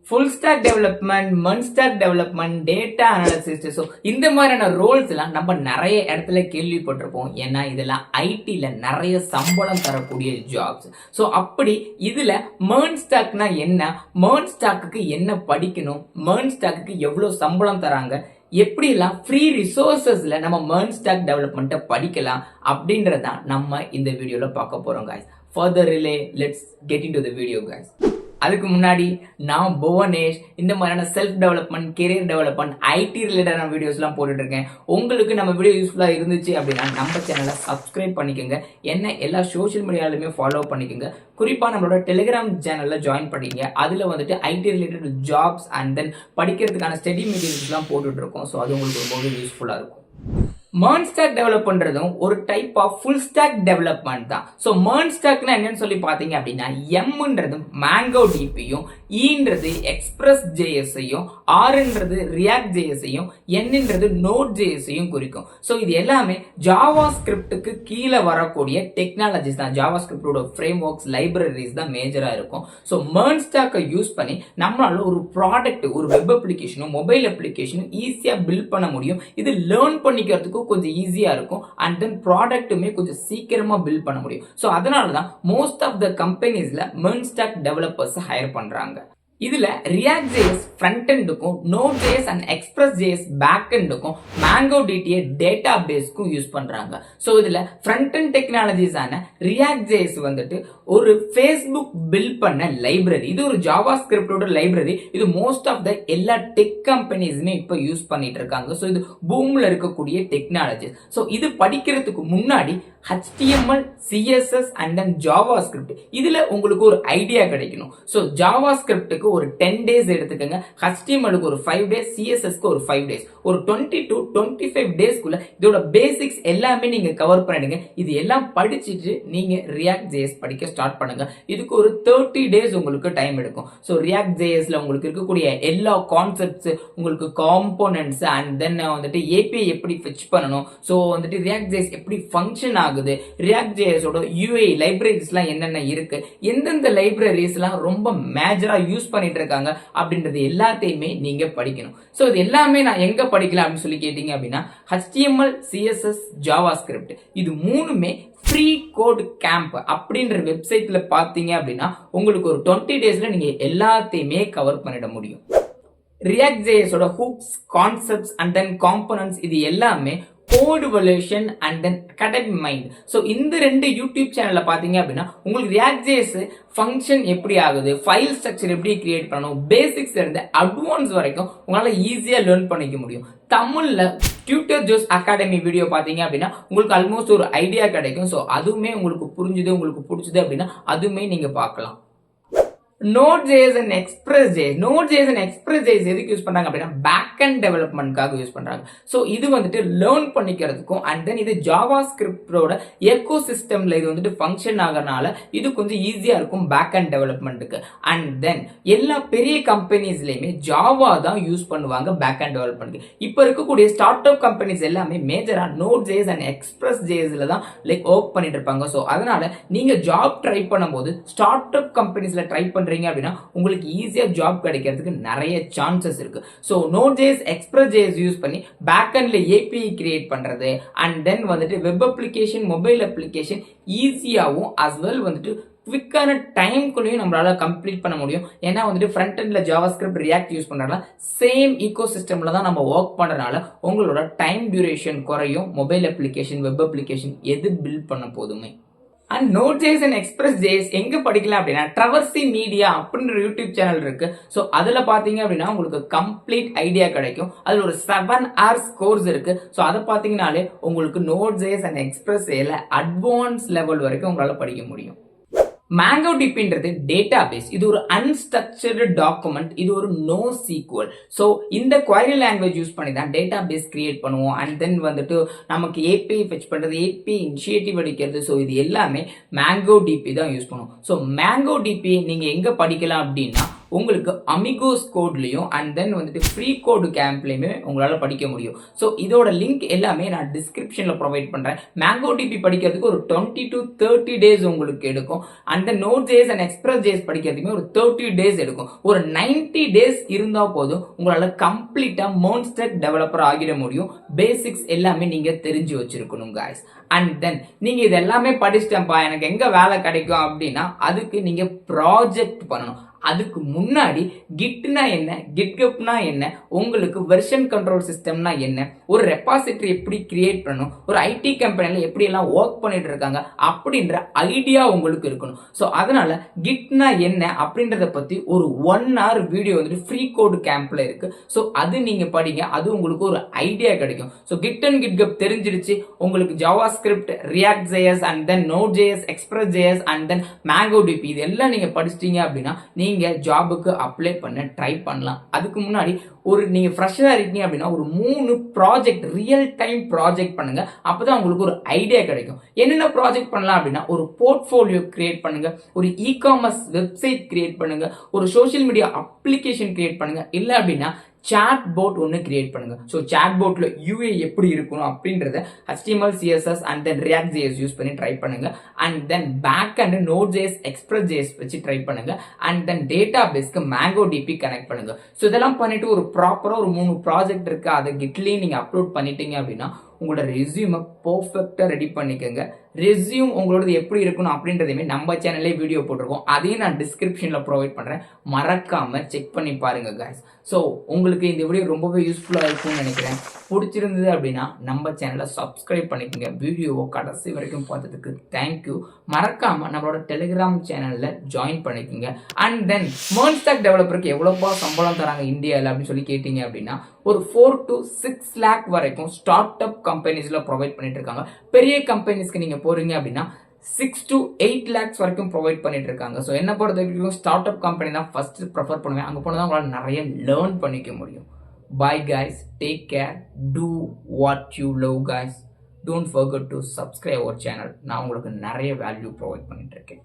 full stack development, MERN Stack development, data analysis. So இந்த மாதிரியான Rolle's எல்லாம் நம்ம நிறைய இடத்துல கேள்விப்பட்டிருப்போம். ஏன்னா இதெல்லாம் ஐடில நிறைய சம்பளம் தரக்கூடிய ஜாப்ஸ். ஸோ அப்படி இதுல MERN Stackனா என்ன, MERN Stackக்கு என்ன படிக்கணும், MERN Stackக்கு எவ்வளவு சம்பளம் தராங்க, எப்படிலாம் ஃப்ரீ ரிசோர்சஸ்ல நம்ம MERN Stack டெவலப்மெண்ட்டை படிக்கலாம் அப்படின்றதான் நம்ம இந்த வீடியோல பார்க்க போறோம் guys. Further relay, let's get into the video guys. அதுக்கு முன்னாடி நான் புவனேஷ் இந்த மாதிரியான self development, career development, IT ரிலேட்டடான வீடியோஸ்லாம் போட்டுட்டு இருக்கேன். உங்களுக்கு நம்ம வீடியோ யூஸ்ஃபுல்லா இருந்துச்சு அப்படின்னா நம்ம சேனலை சப்ஸ்கிரைப் பண்ணிக்கோங்க. என்ன எல்லா சோஷியல் மீடியாலுமே ஃபாலோ பண்ணிக்கோங்க. குறிப்பா நம்மளோட டெலிகிராம் சேனல்ல ஜாயின் பண்ணிக்கங்க. அதுல வந்துட்டு IT related jobs and then படிக்கிறதுக்கான ஸ்டடி மெட்டீரியல்ஸ்லாம் போட்டுட்டு இருக்கோம். ஸோ அது உங்களுக்கு ரொம்பவே யூஸ்ஃபுல்லா இருக்கும். MERN Stack டெவலப் பண்றதும் ஒரு type of full stack development தான். ஸோ MERN Stackனா என்னன்னு சொல்லி பார்த்தீங்க அப்படின்னா எம்ன்றது MangoDB-யும், ஈன்றது Express.js-ஐயும், ஆர்ன்றது React.js-ஐயும், என்னன்றது Node.js-ஐயும் குறிக்கும். ஸோ இது எல்லாமே ஜாவாஸ்கிரிப்டுக்கு கீழே வரக்கூடிய டெக்னாலஜிஸ் தான். ஜாவாஸ்கிரிப்டோட ஃப்ரேம் ஒர்க்ஸ், லைப்ரரிஸ் தான் மேஜரா இருக்கும். ஸோ MERN Stack-ஐ யூஸ் பண்ணி நம்மளால ஒரு ப்ராடக்ட், ஒரு வெப் அப்ளிகேஷனும் மொபைல் அப்ளிகேஷனும் ஈஸியா பில்ட் பண்ண முடியும். இது லேர்ன் பண்ணிக்கிறதுக்கு கொஞ்சம் ஈஸியா இருக்கும் அண்ட் தென் ப்ராடக்ட்டுமே கொஞ்சம் சீக்கிரமா பில்ட் பண்ண முடியும். சோ அதனால தான் மோஸ்ட் ஆஃப் த கம்பெனிஸ்ல MERN Stack டெவலப்பர்ஸ் ஹையர் பண்றாங்க. இதுல Reactjs ஃப்ரண்ட் எண்டுக்கும், Node.js அண்ட் Express.js பேக் எண்டுக்கும், MangoDB டேட்டாபேஸ்க்கும் யூஸ் பண்றாங்க. சோ இதுல ஃப்ரண்ட் எண்ட் டெக்னாலஜிஸ் ஆன Reactjs வந்துட்டு ஒரு Facebook பில்ட் பண்ண லைப்ரரி. இது ஒரு ஜாவாஸ்கிரிப்டோட லைப்ரரி. இது மோஸ்ட் ஆஃப் த எல்லா டெக் கம்பெனிஸுமே இப்ப யூஸ் பண்ணிட்டு இருக்காங்க. சோ இது பூம்ல இருக்கக்கூடிய டெக்னாலஜி. சோ இது படிக்கிறதுக்கு முன்னாடி HTML, CSS and then JavaScript இதுல உங்களுக்கு ஒரு ஐடியா கிடைக்கணும். சோ JavaScriptக்கு ஒரு 10 days எடுத்துக்கங்க, HTMLக்கு ஒரு 5 days, CSSக்கு ஒரு 5 days, ஒரு 20 to 25 daysக்குள்ள இதோட பேசிக்ஸ் எல்லாமே நீங்க கவர் பண்ணிடுங்க. இது எல்லாம் படிச்சிட்டு நீங்க React.js படிக்க ஸ்டார்ட் பண்ணுங்க. இதுக்கு ஒரு 30 days உங்களுக்கு டைம் எடுக்கும். சோ React.jsல உங்களுக்கு இருக்கக்கூடிய எல்லா கான்செப்ட்ஸ், உங்களுக்கு காம்போனன்ட்ஸ் அண்ட் தென் வந்துட்டு API எப்படி ஃபெட்ச் பண்ணணும், சோ வந்துட்டு React.js எப்படி ஃபங்க்ஷன் ஆகுது, React.js ஓட UI லைப்ரரிஸ்லாம் என்னென்ன இருக்கு, எந்தெந்த லைப்ரரிஸ்லாம் ரொம்ப மேஜரா யூஸ் பண்ணிட்டு இருக்காங்க அப்படின்றது எல்லாத்தையுமே நீங்க படிக்கணும். சோ இது எல்லாமே நான் எங்க படிக்கலாம் அப்படின்னு சொல்லி கேட்டீங்க அப்படின்னா HTML, CSS, JavaScript இது மூணுமே ஃப்ரீ கோட் கேம்ப் அப்படின்ற வெப்சைட்ல பாத்தீங்க அப்படின்னா உங்களுக்கு ஒரு 20 daysல நீங்க எல்லாத்தையுமே கவர் பண்ணிட முடியும். React.js ஓட hooks, concepts and then components இது எல்லாமே codevolution and then Academind. So இந்த ரெண்டு யூடியூப் சேனல்ல பாத்தீங்க அப்படின்னா உங்களுக்கு React.js ஃபங்க்ஷன் எப்படி ஆகுது, ஃபைல் ஸ்ட்ரக்சர் எப்படி கிரியேட் பண்ணணும், பேசிக்ஸ்ல இருந்து அட்வான்ஸ் வரைக்கும் உங்களால ஈஸியா லேர்ன் பண்ணிக்க முடியும். தமிழ்ல டியூட்டர் ஜோஸ் அகாடமி வீடியோ பாத்தீங்க அப்படின்னா உங்களுக்கு ஆல்மோஸ்ட் ஒரு ஐடியா கிடைக்கும். சோ அதுவுமே உங்களுக்கு புரிஞ்சுது, உங்களுக்கு பிடிச்சது அப்படின்னா அதுவுமே நீங்க பார்க்கலாம். Node.js and Express.js. Node.js and Express.js எதுக்கு யூஸ் பண்றாங்க அப்படின்னா பேக் அண்ட் டெவலப்மெண்ட்காக யூஸ் பண்றாங்க. சோ இது வந்துட்டு லேர்ன் பண்ணிக்கிறதுக்கும் அண்ட் தென் இது ஜாவாஸ்கிரிப்டோட எக்கோ சிஸ்டம்ல இது வந்துட்டு ஃபங்க்ஷன் ஆகறனால இது கொஞ்சம் ஈஸியா இருக்கும் பேக் அண்ட் டெவலப்மெண்ட்டுக்கு. அண்ட் தென் எல்லா பெரிய கம்பெனிஸ்லயுமே ஜாவா தான் யூஸ் பண்ணுவாங்க பேக் அண்ட் டெவலப்மெண்ட்டுக்கு. இப்ப இருக்கக்கூடிய ஸ்டார்ட் அப் கம்பெனிஸ் எல்லாமே மேஜரா Node.js and Express.jsல தான் லைக் ஒர்க் பண்ணிட்டு இருப்பாங்க. சோ அதனால நீங்க ஜாப் ட்ரை பண்ணும்போது ஸ்டார்ட் அப் கம்பெனிஸ்ல ட்ரை அப்படின்னா உங்களுக்கு ஈஸியா ஜாப் கிடைக்கிறதுக்கு நிறைய சான்சஸ் இருக்கு. சோ Node.js, Express.js யூஸ் பண்ணி பேக் எண்ட்ல API கிரியேட் பண்றது அண்ட் தென் வந்துட்டு வெப் அப்ளிகேஷன், மொபைல் அப்ளிகேஷன் ஈஸியாவும் அஸ் வெல் வந்துட்டு குவிக்கான டைம்குள்ளேயும் நம்மளால கம்ப்ளீட் பண்ண முடியும். ஏன்னா வந்துட்டு ஃப்ரண்ட் எண்ட்ல ஜாவாஸ்கிரிப்ட், ரியாக்ட் யூஸ் பண்றதுனால சேம் ஈகோ சிஸ்டம்ல தான் நம்ம ஒர்க் பண்றதுனால உங்களோட டைம் டியூரேஷன் குறையும். மொபைல் அப்ளிகேஷன், வெப் அப்ளிகேஷன் எது பில்ட் பண்ண போதுமே. அண்ட் Node.js and Express.js எங்க படிக்கலாம் அப்படின்னா Traversymedia அப்படின்ற யூடியூப் சேனல் இருக்கு. சோ அதுல பாத்தீங்க அப்படின்னா உங்களுக்கு கம்ப்ளீட் ஐடியா கிடைக்கும். அதுல ஒரு 7 hours கோர்ஸ் இருக்கு. சோ அதை பாத்தீங்கன்னாலே உங்களுக்கு Node.js and Express.jsல அட்வான்ஸ் லெவல் வரைக்கும் உங்களால படிக்க முடியும். MangoDBன்றது டேட்டாபேஸ். இது ஒரு அன்ஸ்ட்ரக்சர்டு டாக்குமெண்ட். இது ஒரு NoSQL. சோ இந்த query லாங்குவேஜ் யூஸ் பண்ணி தான் டேட்டாபேஸ் கிரியேட் பண்ணுவோம். அண்ட் தென் வந்துட்டு நமக்கு API ஃபெட்ச் பண்றது, API இனிஷியேட்டிவ் அடிக்கிறது. சோ இது எல்லாமே MangoDB தான் யூஸ் பண்ணுவோம். சோ MangoDB நீங்க எங்க படிக்கலாம் அப்படின்னா உங்களுக்கு Amegoescodeலயும் and then வந்துட்டு ஃப்ரீ கோட் கேம்ப்லயுமே உங்களால படிக்க முடியும். ஸோ இதோட லிங்க் எல்லாமே நான் டிஸ்கிரிப்ஷன்ல ப்ரொவைட் பண்றேன். MangoDB படிக்கிறதுக்கு ஒரு 20 to 30 days உங்களுக்கு எடுக்கும். அந்த Node.js and Express.js படிக்கிறதுக்குமே ஒரு 30 days எடுக்கும். ஒரு 90 days இருந்தா போதும் உங்களால கம்ப்ளீட்டா MERN Stack டெவலப்பர் ஆகிட முடியும். பேசிக்ஸ் எல்லாமே நீங்க தெரிஞ்சு வச்சிருக்கணும் guys. அண்ட் தென் நீங்க இது எல்லாமே படிச்சிட்டேன்ப்பா எனக்கு எங்க வேலை கிடைக்கும் அப்படின்னா அதுக்கு நீங்க ப்ராஜெக்ட் பண்ணணும். அதுக்கு முன்னாடி கிட்னா என்ன, கிட்கப்னா என்ன, உங்களுக்கு வெர்ஷன் கண்ட்ரோல் சிஸ்டம்னா என்ன, ஒரு ரெபாசிட்டரி எப்படி கிரியேட் பண்ணணும், ஒரு ஐடி கம்பெனில எப்படி எல்லாம் ஒர்க் பண்ணிட்டு இருக்காங்க அப்படின்ற ஐடியா உங்களுக்கு இருக்கணும். ஸோ அதனால கிட்னா என்ன அப்படின்றத பத்தி ஒரு 1 hour வீடியோ வந்துட்டு ஃப்ரீ கோட் கேம்ப்ல இருக்கு. ஸோ அது நீங்க படிங்க, அது உங்களுக்கு ஒரு ஐடியா கிடைக்கும். ஸோ கிட் அண்ட் கிட்கப் தெரிஞ்சிருச்சு, உங்களுக்கு JavaScript, React.js and then Node.js, Express.js and then MangoDB இதெல்லாம் நீங்க படிச்சிட்டீங்க அப்படின்னா நீங்க ஜாபுக்கு அப்ளை பண்ண ட்ரை பண்ணலாம். அதுக்கு முன்னாடி ஒரு நீங்க ஃப்ரெஷரா இருக்கீங்க அப்படின்னா ஒரு 3 ப்ராஜெக்ட் ரியல் டைம் ப்ராஜெக்ட் பண்ணுங்க. அப்பதான் உங்களுக்கு ஒரு ஐடியா கிடைக்கும். என்னென்ன ப்ராஜெக்ட் பண்ணலாம் அப்படின்னா ஒரு போர்ட்ஃபோலியோ கிரியேட் பண்ணுங்க, ஒரு இ-காமர்ஸ் வெப்சைட் கிரியேட் பண்ணுங்க, ஒரு சோஷியல் மீடியா அப்ளிகேஷன் கிரியேட் பண்ணுங்க, இல்ல அப்படின்னா சாட் போட் ஒன்று கிரியேட் பண்ணுங்க. ஸோ சாட் போட்ல யூஏ எப்படி இருக்கணும் அப்படின்றத HTML, CSS and then React.js use பண்ணி ட்ரை பண்ணுங்க. And then backend Node.js, Express.js வச்சு ட்ரை பண்ணுங்க. அண்ட் தென் டேட்டா பேஸ்க்கு MangoDB கனெக்ட் பண்ணுங்க. ஸோ இதெல்லாம் பண்ணிட்டு ஒரு ப்ராப்பரா ஒரு 3 ப்ராஜெக்ட் இருக்கு, அதை கிட்லயே நீங்க அப்லோட் பண்ணிட்டீங்க அப்படின்னா உங்களோட ரெஸ்யூமை பர்ஃபெக்டா ரெடி பண்ணிக்கோங்க. ரெஸ்யூம் உங்களோட எப்படி இருக்கணும் அப்படின்றதையுமே நம்ம சேனல்லே வீடியோ போட்டிருக்கோம், அதையும் நான் டிஸ்கிரிப்ஷன்ல ப்ரொவைட் பண்றேன், மறக்காம செக் பண்ணி பாருங்க guys. ஸோ உங்களுக்கு இந்த வீடியோ ரொம்பவே யூஸ்ஃபுல்லா இருக்கும்னு நினைக்கிறேன். பிடிச்சிருந்தது அப்படின்னா நம்ம சேனலை சப்ஸ்கிரைப் பண்ணிக்கோங்க. வீடியோவை கடைசி வரைக்கும் பார்த்ததுக்கு தேங்க்யூ. மறக்காம நம்மளோட டெலிகிராம் சேனல்ல ஜாயின் பண்ணிக்கோங்க. அண்ட் தென் MERN Stack டெவலப்பருக்கு எவ்வளோப்பா சம்பளம் தராங்க இந்தியாவில் அப்படின்னு சொல்லி கேட்டீங்க அப்படின்னா ஒரு 4 to 6 lakh வரைக்கும் ஸ்டார்ட் அப் கம்பெனிஸ்ல ப்ரொவைட் பண்ணிட்டு இருக்காங்க. பெரிய கம்பெனிஸ்க்கு நீங்க போறீங்க அப்படின்னா 6 to 8 lakhs வரைக்கும் ப்ரொவைட் பண்ணிட்டு இருக்காங்க. ஸோ என்ன பொறுத்த வரைக்கும் ஸ்டார்ட் அப் கம்பெனி தான் ஃபர்ஸ்ட் ப்ரிஃபர் பண்ணுவேன். அங்கே போனால் தான் உங்களால் நிறைய லேர்ன் பண்ணிக்க முடியும். Bye guys, take care, do what you love guys. Don't forget to subscribe our channel. நான் உங்களுக்கு நிறைய வேல்யூ ப்ரொவைட் பண்ணிட்டு இருக்கேன்.